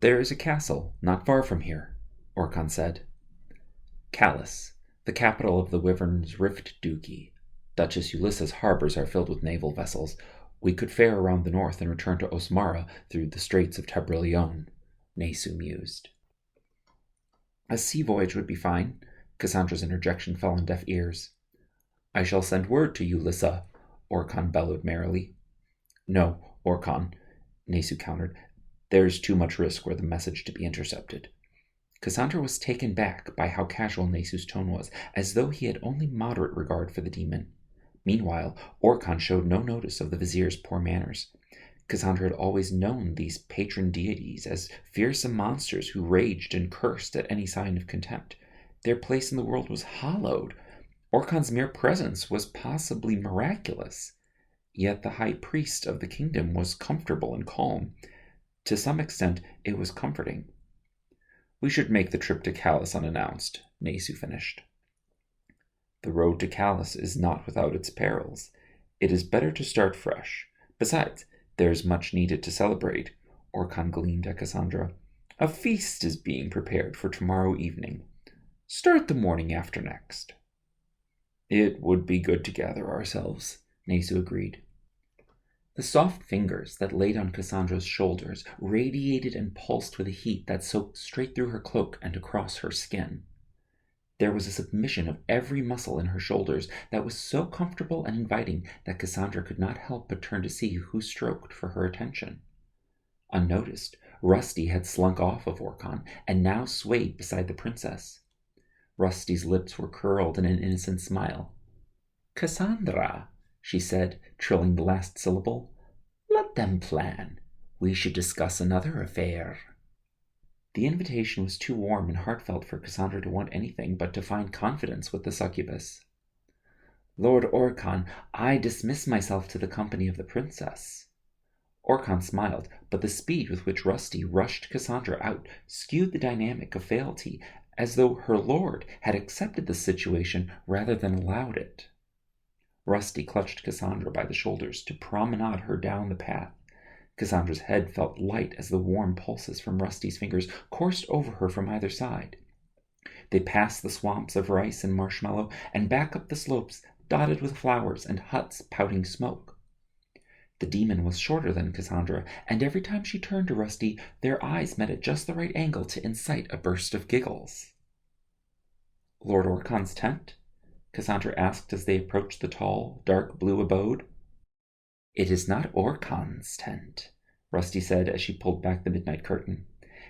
There is a castle not far from here, Orkhan said. Callus, the capital of the Wyvern's Rift Duchy. Duchess Ulysses' harbors are filled with naval vessels. We could fare around the north and return to Osmara through the Straits of Tebrilion, Nesu mused. A sea voyage would be fine. Cassandra's interjection fell on deaf ears. I shall send word to Ulysses, Orkhan bellowed merrily. No, Orkhan, Nesu countered. There's too much risk were the message to be intercepted. Cassandra was taken back by how casual Nesu's tone was, as though he had only moderate regard for the demon. Meanwhile, Orkhan showed no notice of the vizier's poor manners. Cassandra had always known these patron deities as fearsome monsters who raged and cursed at any sign of contempt. Their place in the world was hallowed. Orkhan's mere presence was possibly miraculous. Yet the high priest of the kingdom was comfortable and calm. To some extent, it was comforting. We should make the trip to Callus unannounced, Nesu finished. The road to Callus is not without its perils. It is better to start fresh. Besides, there is much needed to celebrate, Orkhan gleamed at Cassandra. A feast is being prepared for tomorrow evening. Start the morning after next. It would be good to gather ourselves, Nesu agreed. The soft fingers that laid on Cassandra's shoulders radiated and pulsed with a heat that soaked straight through her cloak and across her skin. There was a submission of every muscle in her shoulders that was so comfortable and inviting that Cassandra could not help but turn to see who stroked for her attention. Unnoticed, Rusty had slunk off of Orkhan and now swayed beside the princess. Rusty's lips were curled in an innocent smile. Cassandra, she said, trilling the last syllable, let them plan. We should discuss another affair. The invitation was too warm and heartfelt for Cassandra to want anything but to find confidence with the succubus. Lord Orkhan, I dismiss myself to the company of the princess. Orkhan smiled, but the speed with which Rusty rushed Cassandra out skewed the dynamic of fealty, as though her lord had accepted the situation rather than allowed it. Rusty clutched Cassandra by the shoulders to promenade her down the path. Cassandra's head felt light as the warm pulses from Rusty's fingers coursed over her from either side. They passed the swamps of rice and marshmallow and back up the slopes dotted with flowers and huts pouting smoke. The demon was shorter than Cassandra, and every time she turned to Rusty, their eyes met at just the right angle to incite a burst of giggles. Lord Orkhan's tent? Cassandra asked as they approached the tall, dark blue abode. It is not Orkhan's tent, Rusty said as she pulled back the midnight curtain.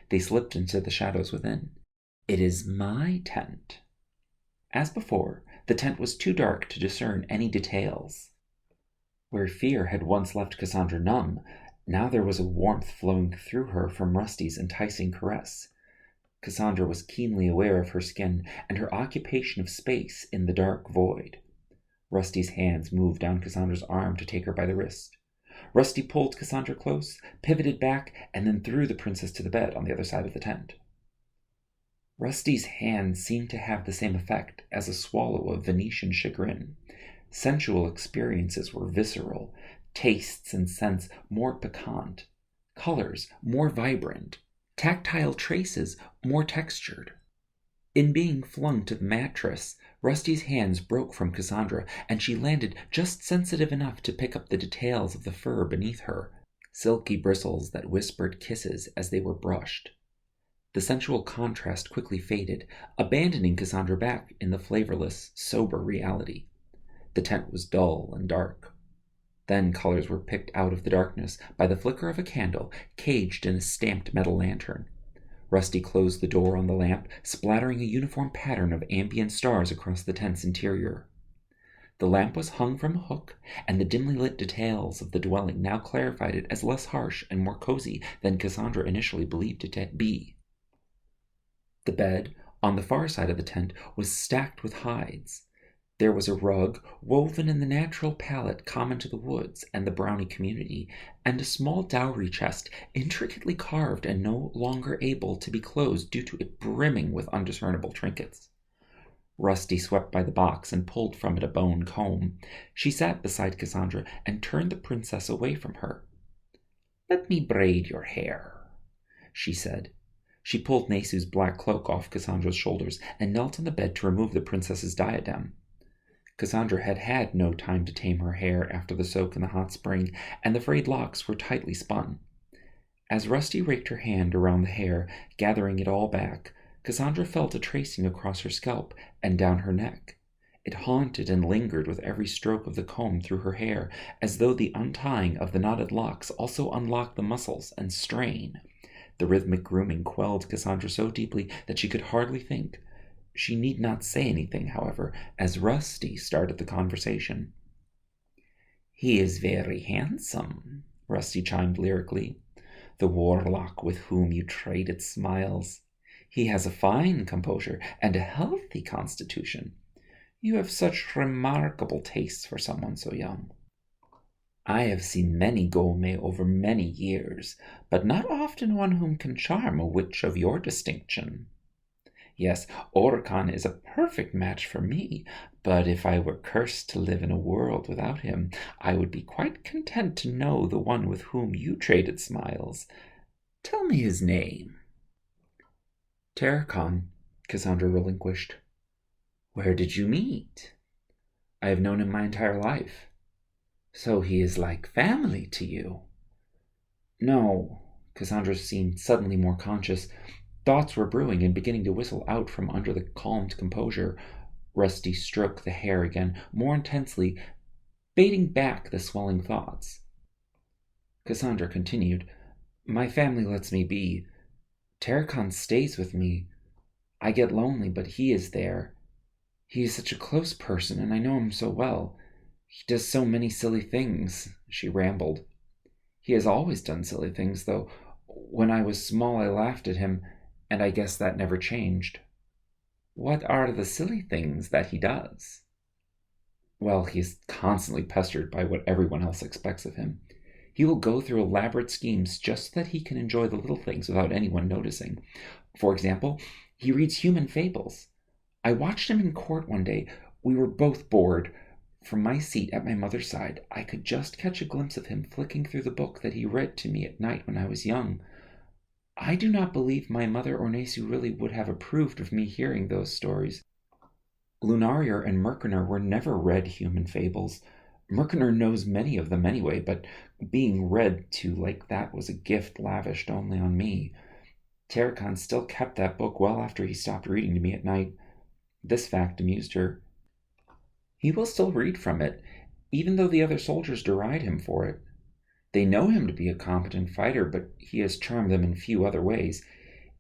They slipped into the shadows within. It is my tent. As before, the tent was too dark to discern any details. Where fear had once left Cassandra numb, now there was a warmth flowing through her from Rusty's enticing caress. Cassandra was keenly aware of her skin and her occupation of space in the dark void. Rusty's hands moved down Cassandra's arm to take her by the wrist. Rusty pulled Cassandra close, pivoted back, and then threw the princess to the bed on the other side of the tent. Rusty's hands seemed to have the same effect as a swallow of Venetian chagrin. Sensual experiences were visceral, tastes and scents more piquant, colors more vibrant, tactile traces more textured. In being flung to the mattress, Rusty's hands broke from Cassandra, and she landed just sensitive enough to pick up the details of the fur beneath her, silky bristles that whispered kisses as they were brushed. The sensual contrast quickly faded, abandoning Cassandra back in the flavorless, sober reality. The tent was dull and dark. Then colors were picked out of the darkness by the flicker of a candle caged in a stamped metal lantern. Rusty closed the door on the lamp, splattering a uniform pattern of ambient stars across the tent's interior. The lamp was hung from a hook, and the dimly lit details of the dwelling now clarified it as less harsh and more cozy than Cassandra initially believed it to be. The bed, on the far side of the tent, was stacked with hides. There was a rug woven in the natural palette common to the woods and the Brownie community, and a small dowry chest intricately carved and no longer able to be closed due to it brimming with undiscernible trinkets. Rusty swept by the box and pulled from it a bone comb. She sat beside Cassandra and turned the princess away from her. "Let me braid your hair." she said. She pulled Nesu's black cloak off Cassandra's shoulders and knelt on the bed to remove the princess's diadem. Cassandra had had no time to tame her hair after the soak in the hot spring, and the frayed locks were tightly spun. As Rusty raked her hand around the hair, gathering it all back, Cassandra felt a tracing across her scalp and down her neck. It haunted and lingered with every stroke of the comb through her hair, as though the untying of the knotted locks also unlocked the muscles and strain. The rhythmic grooming quelled Cassandra so deeply that she could hardly think. She need not say anything, however, as Rusty started the conversation. "He is very handsome," Rusty chimed lyrically. "The warlock with whom you traded smiles. He has a fine composure and a healthy constitution. You have such remarkable tastes for someone so young. I have seen many Gome over many years, but not often one whom can charm a witch of your distinction. Yes, Orkan is a perfect match for me, but if I were cursed to live in a world without him, I would be quite content to know the one with whom you traded smiles. Tell me his name." "Terrakan," Cassandra relinquished. "Where did you meet?" "I have known him my entire life." "So he is like family to you?" "No." Cassandra seemed suddenly more conscious. Thoughts were brewing and beginning to whistle out from under the calmed composure. Rusty stroked the hair again, more intensely, baiting back the swelling thoughts. Cassandra continued, "My family lets me be. Terrakan stays with me. I get lonely, but he is there. He is such a close person, and I know him so well. He does so many silly things," she rambled. "He has always done silly things, though. When I was small, I laughed at him, and I guess that never changed." "What are the silly things that he does?" "Well, he is constantly pestered by what everyone else expects of him. He will go through elaborate schemes just so that he can enjoy the little things without anyone noticing. For example, he reads human fables. I watched him in court one day. We were both bored. From my seat at my mother's side, I could just catch a glimpse of him flicking through the book that he read to me at night when I was young. I do not believe my mother or Nesu really would have approved of me hearing those stories. Lunarier and Merkener were never read human fables. Merkener knows many of them anyway, but being read to like that was a gift lavished only on me. Terrakan still kept that book well after he stopped reading to me at night. This fact amused her. He will still read from it, even though the other soldiers deride him for it. They know him to be a competent fighter, but he has charmed them in few other ways.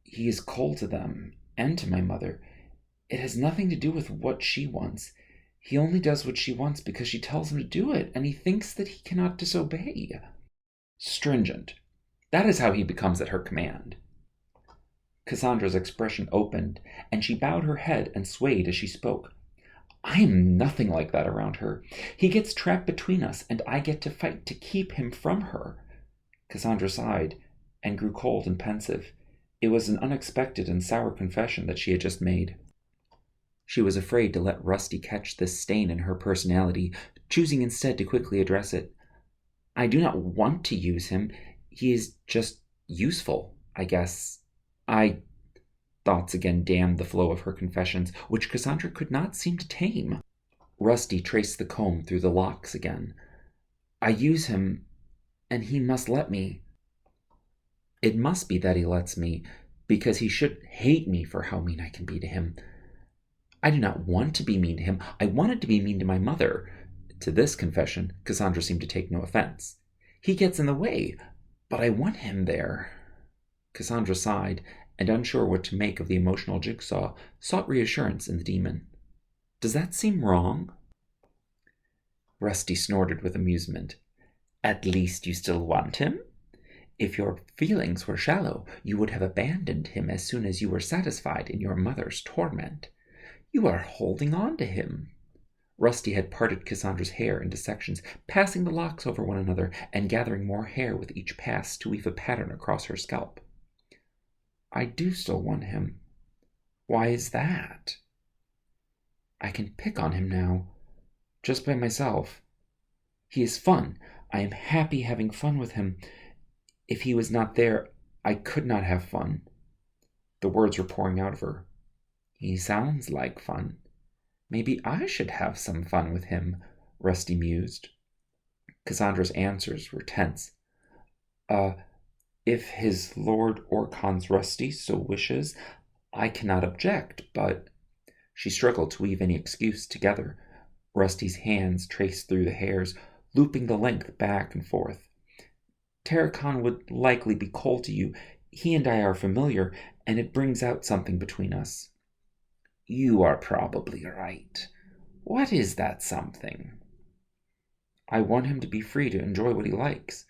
He is cold to them, and to my mother. It has nothing to do with what she wants. He only does what she wants because she tells him to do it, and he thinks that he cannot disobey. Stringent. That is how he becomes at her command." Cassandra's expression opened, and she bowed her head and swayed as she spoke. "I am nothing like that around her. He gets trapped between us, and I get to fight to keep him from her." Cassandra sighed and grew cold and pensive. It was an unexpected and sour confession that she had just made. She was afraid to let Rusty catch this stain in her personality, choosing instead to quickly address it. "I do not want to use him. He is just useful, I guess. Thoughts again dammed the flow of her confessions, which Cassandra could not seem to tame. Rusty traced the comb through the locks again. "I use him, and he must let me." "It must be that he lets me, because he should hate me for how mean I can be to him. I do not want to be mean to him. I wanted to be mean to my mother." To this confession, Cassandra seemed to take no offense. "He gets in the way, but I want him there." Cassandra sighed, and unsure what to make of the emotional jigsaw, sought reassurance in the demon. "Does that seem wrong?" Rusty snorted with amusement. "At least you still want him? If your feelings were shallow, you would have abandoned him as soon as you were satisfied in your mother's torment. You are holding on to him." Rusty had parted Cassandra's hair into sections, passing the locks over one another and gathering more hair with each pass to weave a pattern across her scalp. "I do still want him." "Why is that?" "I can pick on him now, just by myself. He is fun. I am happy having fun with him. If he was not there, I could not have fun. The words were pouring out of her. He sounds like fun. Maybe I should have some fun with him, Rusty mused. Cassandra's answers were tense. If his Lord Orcon's Rusty so wishes, I cannot object, but... She struggled to weave any excuse together. Rusty's hands traced through the hairs, looping the length back and forth. Terracon would likely be cold to you. He and I are familiar, and it brings out something between us. You are probably right. What is that something? I want him to be free to enjoy what he likes.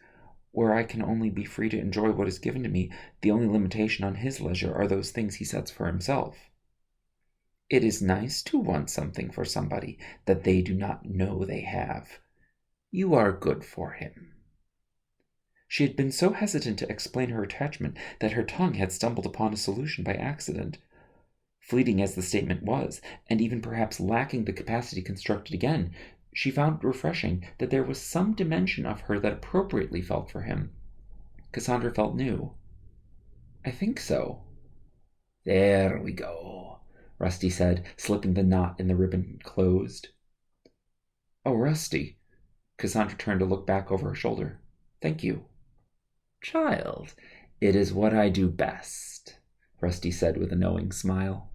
Where I can only be free to enjoy what is given to me, the only limitation on his leisure are those things he sets for himself. It is nice to want something for somebody that they do not know they have. You are good for him. She had been so hesitant to explain her attachment that her tongue had stumbled upon a solution by accident. Fleeting as the statement was, and even perhaps lacking the capacity to construct it again, she found it refreshing that there was some dimension of her that appropriately felt for him. Cassandra felt new. I think so. There we go, Rusty said, slipping the knot in the ribbon closed. Oh, Rusty. Cassandra turned to look back over her shoulder. Thank you. Child, it is what I do best, Rusty said with a knowing smile.